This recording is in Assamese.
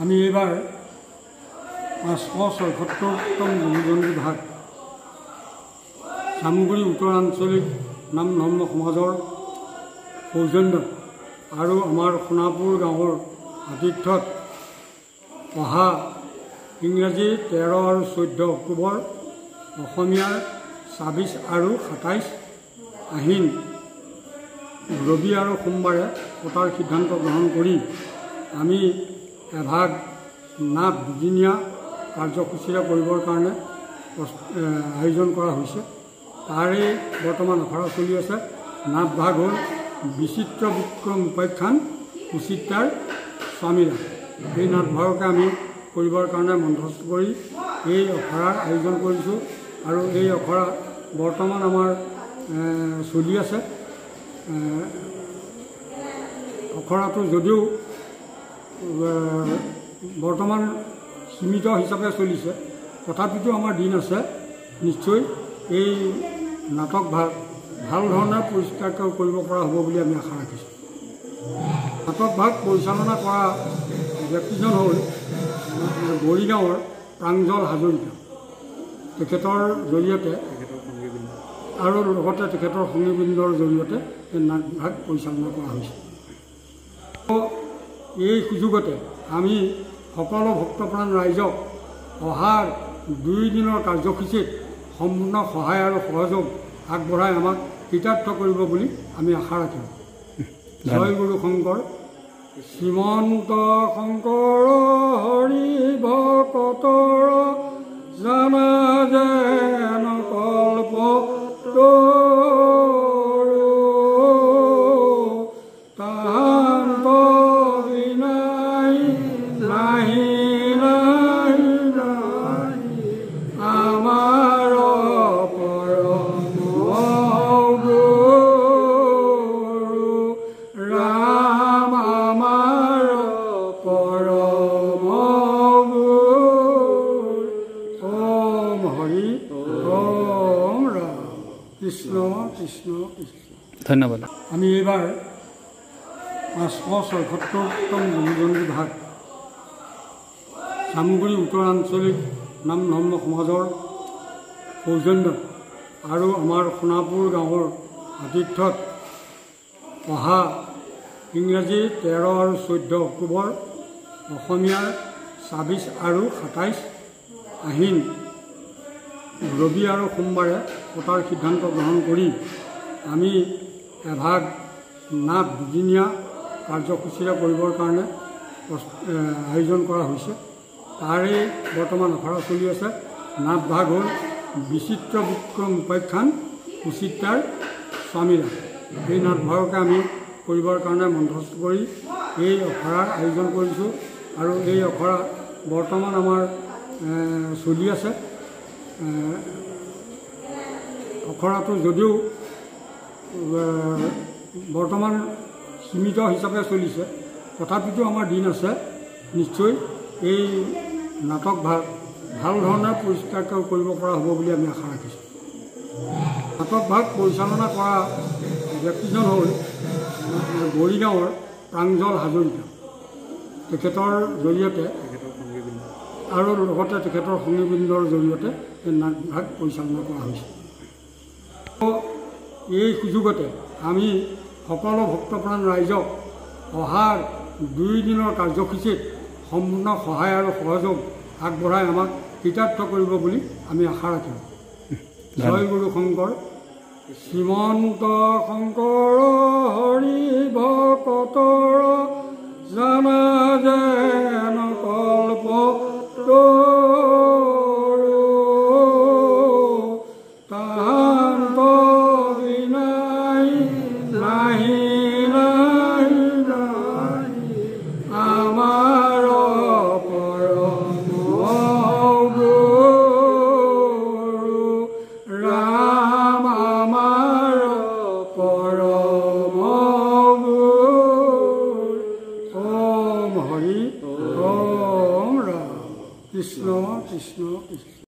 আমি এইবাৰ 576তম গুৰুজন বিভাগ চামগুৰি উত্তৰ আঞ্চলিক নাম ধৰ্ম সমাজৰ সৌজন্যত আৰু আমাৰ সোণাপুৰ গাঁৱৰ আতিথ্যত অহা ইংৰাজী 13 আৰু 14 অক্টোবৰ, অসমীয়াৰ 26 আৰু 27 আহিন ৰবি আৰু সোমবাৰে পতাৰ সিদ্ধান্ত গ্ৰহণ কৰি আমি এভাগ নাট দুদিনীয়া কাৰ্যসূচীৰে কৰিবৰ কাৰণে আয়োজন কৰা হৈছে। তাৰে বৰ্তমান আখৰা চলি আছে। নাট ভাগ হ'ল বিচিত্ৰ বিক্ৰম উপাখ্যান সুচিত্ৰাৰ স্বামীৰা। এই নাট ভাগকে আমি কৰিবৰ কাৰণে মনস্থ কৰি এই আখৰাৰ আয়োজন কৰিছোঁ আৰু এই আখৰা বৰ্তমান আমাৰ চলি আছে। আখৰাটো যদিও বৰ্তমান সীমিত হিচাপে চলিছে, তথাপিতো আমাৰ দিন আছে। নিশ্চয় এই নাটক ভাগ ভাল ধৰণে পৰিষ্কাৰকৈ কৰিব পৰা হ'ব বুলি আমি আশা ৰাখিছোঁ। নাটক ভাগ পৰিচালনা কৰা ব্যক্তিজন হ'ল বৰিগাঁৱৰ প্ৰাঞ্জল হাজৰিকা। তেখেতৰ জৰিয়তে আৰু লগতে তেখেতৰ সংগীবৃন্দৰ জৰিয়তে এই নাট ভাগ পৰিচালনা কৰা হৈছে। এই সুযোগতে আমি সকলো ভক্তপ্ৰাণ ৰাইজক অহাৰ 2 দিনৰ কাৰ্যসূচীত সম্পূৰ্ণ সহায় আৰু সহযোগ আগবঢ়াই আমাক কৃতাৰ্থ কৰিব বুলি আমি আশা ৰাখিম। জয় গুৰু শংকৰ। শ্ৰীমন্ত শংকৰ হৰি ভকতৰ জানা যেন কল্প তাহান্ত বিনাই নাহি নাহি নাহি আমাৰ পৰম গুৰু ৰাম, আমাৰ পৰম গুৰু। ওম হৰি ওম ৰাম। কৃষ্ণ কৃষ্ণ কৃষ্ণ। ধন্যবাদ। আমি এইবাৰ 576তম গুৰুজন বিভাগ চামগুৰি উত্তৰ আঞ্চলিক নাম ধৰ্ম সমাজৰ সৌজন্যত আৰু আমাৰ সোণাপুৰ গাঁৱৰ আতিথ্যত অহা ইংৰাজী 13 আৰু 14 অক্টোবৰ, অসমীয়াৰ 26 আৰু 27 আহিন ৰবি আৰু সোমবাৰে পতাৰ সিদ্ধান্ত গ্ৰহণ কৰি আমি এভাগ নাট দুদিনীয়া কাৰ্যসূচীৰে কৰিবৰ কাৰণে আয়োজন কৰা হৈছে। তাৰে বৰ্তমান আখৰা চলি আছে। নাট ভাগ হ'ল বিচিত্ৰ বিক্ৰম উপাখ্যান সুচিত্ৰাৰ স্বামীৰা। এই নাট ভাগকে আমি কৰিবৰ কাৰণে মনস্থ কৰি এই আখৰাৰ আয়োজন কৰিছোঁ আৰু এই আখৰা বৰ্তমান আমাৰ চলি আছে। আখৰাটো যদিও বৰ্তমান সীমিত হিচাপে চলিছে, তথাপিতো আমাৰ দিন আছে। নিশ্চয় এই নাটক ভাগ ভাল ধৰণে পৰিষ্কাৰকৈ কৰিব পৰা হ'ব বুলি আমি আশা ৰাখিছোঁ। নাটক ভাগ পৰিচালনা কৰা ব্যক্তিজন হ'ল বৰিগাঁৱৰ প্ৰাঞ্জল হাজৰিকা। তেখেতৰ জৰিয়তে আৰু লগতে তেখেতৰ সংগীবৃন্দৰ জৰিয়তে এই নাট ভাগ পৰিচালনা কৰা হৈছে। এই সুযোগতে আমি সকলো ভক্তপ্ৰাণ ৰাইজক অহাৰ 2 দিনৰ কাৰ্যসূচীত সম্পূৰ্ণ সহায় আৰু সহযোগ আগবঢ়াই আমাক কৃতাৰ্থ কৰিব বুলি আমি আশা ৰাখিম। জয় গুৰু শংকৰ। শ্ৰীমন্ত শংকৰ হৰি ভকতৰ জানা যেন কল্প তাহান্ত বিনাই নাহি নাহি নাহি আমাৰ পৰম গুৰু ৰাম।